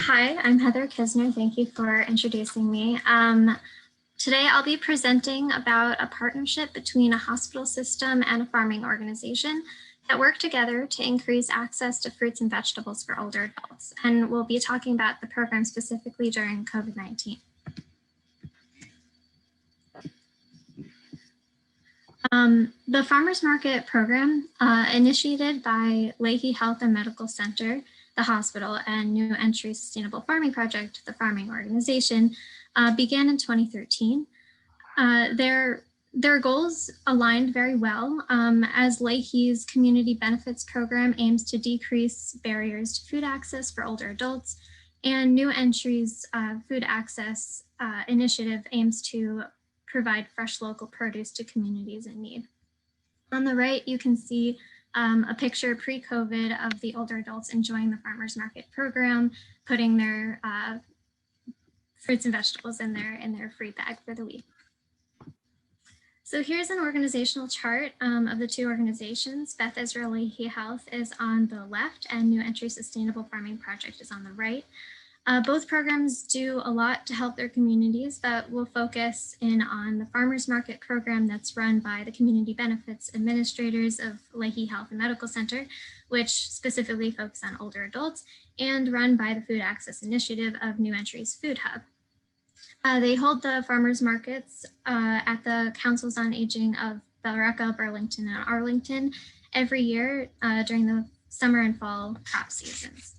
Hi, I'm Heather KIZNER. Thank you for introducing me. Today I'll be presenting about a partnership between a hospital system and a farming organization that work together to increase access to fruits and vegetables for older adults. And we'll be talking about the program specifically during COVID-19. The Farmers Market program, initiated by Leahy Health and Medical Center, the hospital, and New Entry Sustainable Farming Project, the farming organization, began in 2013. Their goals aligned very well, as Leahy's community benefits program aims to decrease barriers to food access for older adults, and New Entry's food access initiative aims to provide fresh local produce to communities in need. On the right, you can see a picture pre-COVID of the older adults enjoying the farmers market program, putting their fruits and vegetables in their free bag for the week. So here's an organizational chart of the two organizations. Beth Israel Leahy Health is on the left and New Entry Sustainable Farming Project is on the right. Both programs do a lot to help their communities, but we'll focus in on the Farmers Market program that's run by the Community Benefits Administrators of Leahy Health and Medical Center, which specifically focus on older adults, and run by the Food Access Initiative of New Entry's Food Hub. They hold the farmers markets at the Councils on Aging of Billerica, Burlington, and Arlington every year during the summer and fall crop seasons.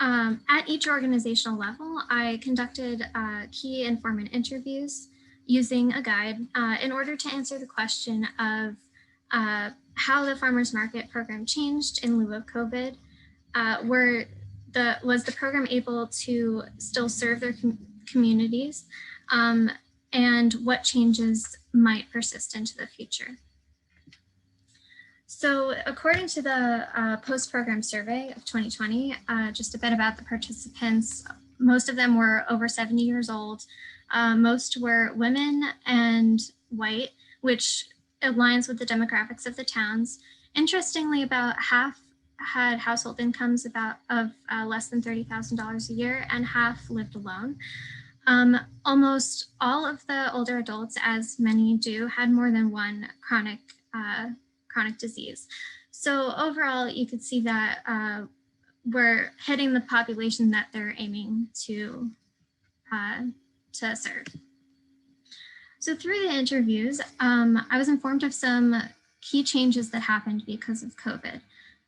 At each organizational level, I conducted key informant interviews using a guide in order to answer the question of how the farmers market program changed in lieu of COVID. Was the program able to still serve their communities, and what changes might persist into the future? So according to the post-program survey of 2020, just a bit about the participants, most of them were over 70 years old. Most were women and white, which aligns with the demographics of the towns. Interestingly, about half had household incomes of less than $30,000 a year, and half lived alone. Almost all of the older adults, as many do, had more than one chronic disease. So overall, you could see that we're hitting the population that they're aiming to serve. So through the interviews, I was informed of some key changes that happened because of COVID.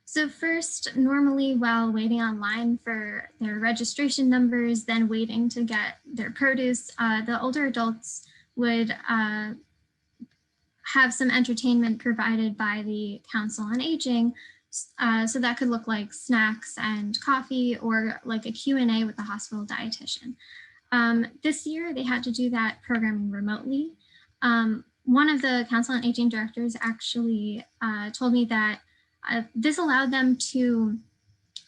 So first, normally while waiting online for their registration numbers, then waiting to get their produce, the older adults would have some entertainment provided by the Council on Aging. So that could look like snacks and coffee, or like a Q&A with the hospital dietitian. This year, they had to do that programming remotely. One of the Council on Aging directors actually told me that this allowed them to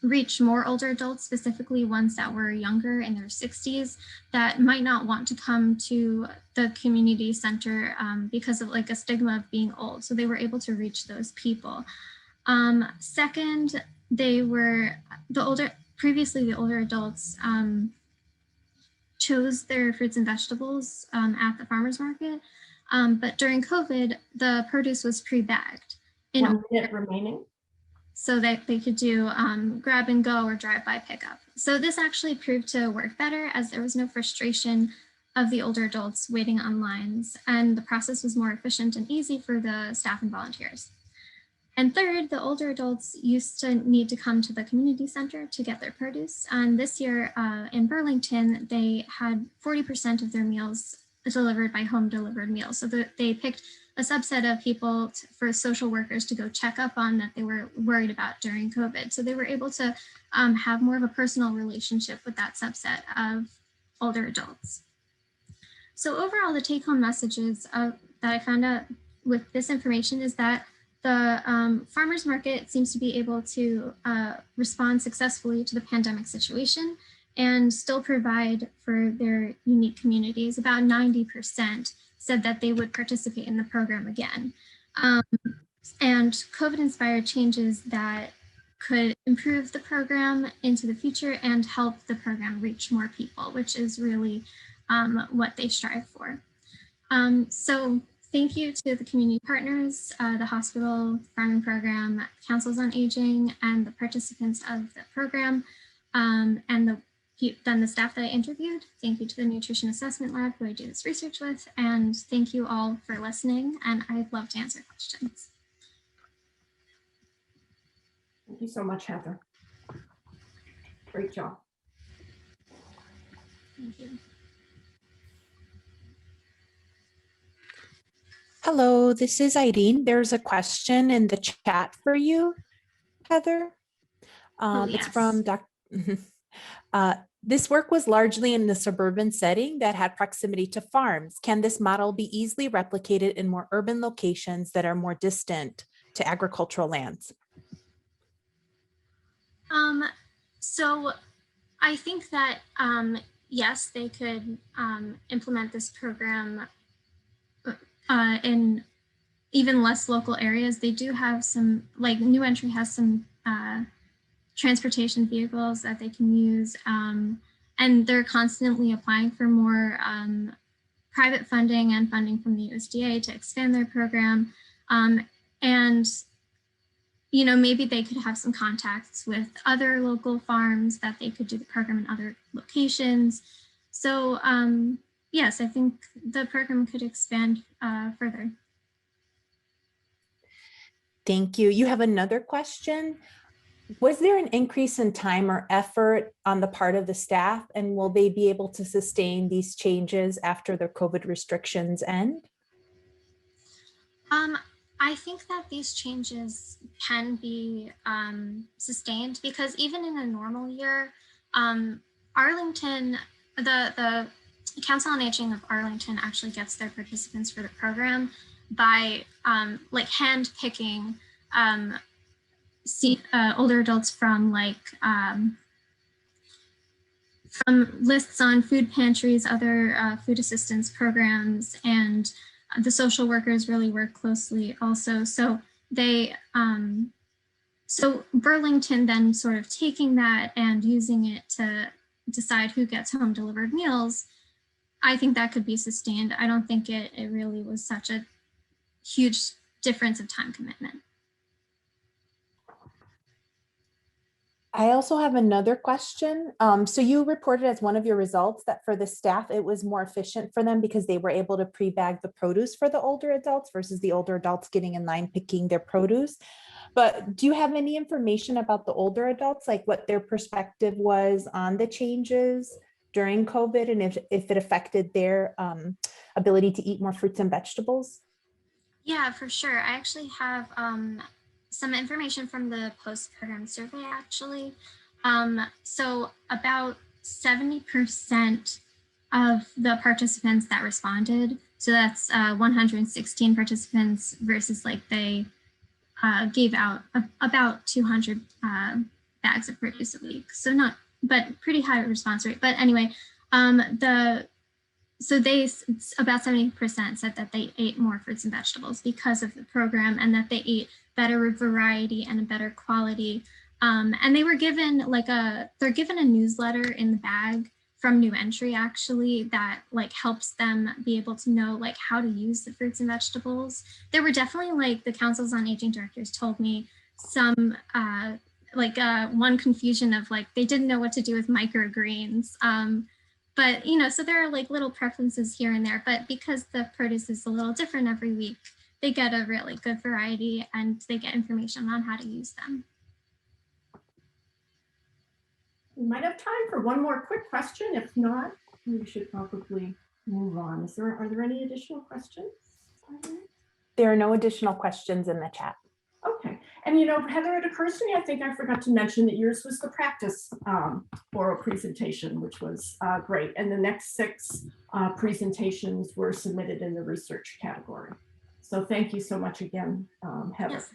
reach more older adults, specifically ones that were younger in their 60s, that might not want to come to the community center because of like a stigma of being old. So they were able to reach those people. Second, previously the older adults chose their fruits and vegetables at the farmers market, but during COVID, the produce was pre-bagged. 1 minute remaining. So that they could do grab and go or drive-by pickup. So this actually proved to work better, as there was no frustration of the older adults waiting on lines, and the process was more efficient and easy for the staff and volunteers. And third, the older adults used to need to come to the community center to get their produce. And this year in Burlington, they had 40% of their meals delivered by home delivered meals. So they picked a subset of people for social workers to go check up on that they were worried about during COVID. So they were able to have more of a personal relationship with that subset of older adults. So overall, the take-home messages that I found out with this information is that the farmers market seems to be able to respond successfully to the pandemic situation and still provide for their unique communities. About 90% said that they would participate in the program again. And COVID-inspired changes that could improve the program into the future and help the program reach more people, which is really what they strive for. So thank you to the community partners, the hospital farming program, councils on aging, and the participants of the program, and the staff that I interviewed. Thank you to the Nutrition Assessment Lab who I do this research with, and thank you all for listening, and I'd love to answer questions. Thank you so much, Heather. Great job. Thank you. Hello, this is Irene. There's a question in the chat for you, Heather. It's from Dr. This work was largely in the suburban setting that had proximity to farms. Can this model be easily replicated in more urban locations that are more distant to agricultural lands? So I think that, yes, they could implement this program in even less local areas. They do have some, like New Entry has some transportation vehicles that they can use, and they're constantly applying for more private funding and funding from the USDA to expand their program. And you know, maybe they could have some contacts with other local farms that they could do the program in other locations. So yes, I think the program could expand further. Thank you. You have another question. Was there an increase in time or effort on the part of the staff, and will they be able to sustain these changes after the COVID restrictions end? I think that these changes can be sustained because even in a normal year, Arlington, the Council on Aging of Arlington actually gets their participants for the program by like hand picking older adults from like from lists on food pantries, other food assistance programs, and the social workers really work closely also. So they, so Burlington then sort of taking that and using it to decide who gets home delivered meals, I think that could be sustained. I don't think it really was such a huge difference of time commitment. I also have another question. So you reported as one of your results that for the staff, it was more efficient for them because they were able to pre-bag the produce for the older adults versus the older adults getting in line picking their produce. But do you have any information about the older adults, like what their perspective was on the changes during COVID and if it affected their ability to eat more fruits and vegetables? Yeah, for sure. I actually have some information from the post-program survey, actually. So about 70% of the participants that responded, so that's 116 participants versus like they gave out about 200 bags of produce a week. So not, but pretty high response rate. But anyway, so about 70% said that they ate more fruits and vegetables because of the program and that they ate better variety and a better quality. And they were given like they're given a newsletter in the bag from New Entry actually that like helps them be able to know like how to use the fruits and vegetables. There were definitely like the councils on aging directors told me some one confusion of like they didn't know what to do with microgreens. But, you know, so there are like little preferences here and there, but because the produce is a little different every week, they get a really good variety and they get information on how to use them. We might have time for one more quick question. If not, we should probably move on. Are there any additional questions? There are no additional questions in the chat. Okay. And you know, Heather, it occurs to me, I think I forgot to mention that yours was the practice oral presentation, which was great. And the next 6 presentations were submitted in the research category. So thank you so much again, Heather. Yes,